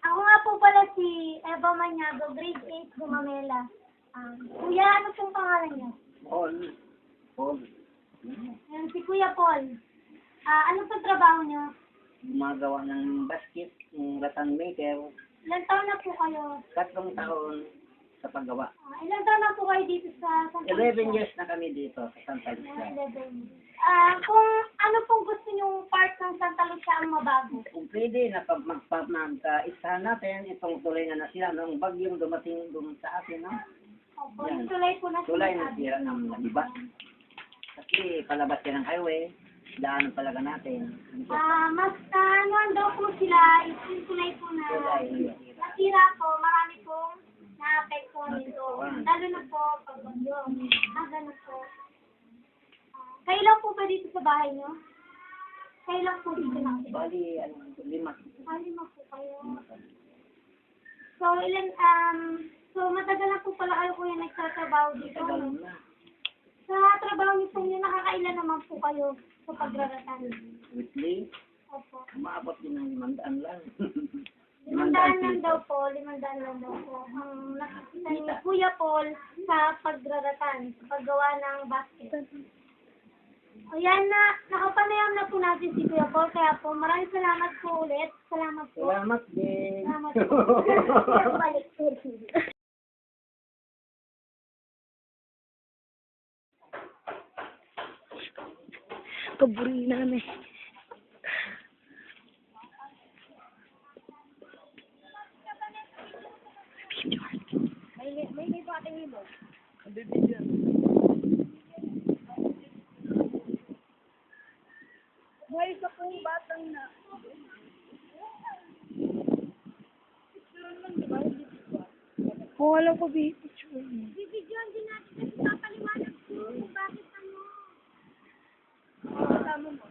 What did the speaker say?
Ako nga po pala si Eva Maniago, grade 8, Gumamela. Kuya, ano pong pangalan niyo? Paul. Paul. Ayan, si Kuya Paul. Ano pong trabaho niyo? Gumagawa ng basket, ng rattan maker. Ilang taon na po kayo? 3 taon sa paggawa. Ilang taon na po kayo dito sa Santa 11 years na kami dito sa Santa Lucia. 11. Kung ano pong gusto niyong part ng Santa Lucia ang mabago? Kung pwede na magka-isa natin, itong tulay na sila nung bagyong dumating doon sa atin, no? Opo, Yan. yung tulay po na Tulay na sinasabi. sira ng iba. Kasi palabas yan ng highway, daanan talaga natin. Mas ano daw po sila, yung tulay po na nasira po, marami pong na-apektuhan nito. Lalo na po pag bagyo. Ganun po. Kayo lang po ba dito sa bahay niyo? Kayo lang po dito na. Bali, 5. 5 po kayo. So, matagal na po pala kayo kuya nagtatrabaho dito. Tagal No? na. Sa trabaho niyo po yun, nakakailan naman po kayo sa pagraratan? Weekly, Opo. umaabot din ng 500 lang. 500 lang daw po, 500 lang daw po. Ang nakikita ni Kuya Paul sa pagraratan, sa paggawa ng basket. O yan na, nakapanayam na po natin si Kuya Paul, kaya po maraming salamat po ulit. Salamat po. Salamat din. Salamat po. Balik po. Paborito namin. May pating mo. Buhay sa pong batang na. Oo, alam ko, picture. Bibidyoan din natin kasi papaliwanag po kung bakit ano. Kasama mo.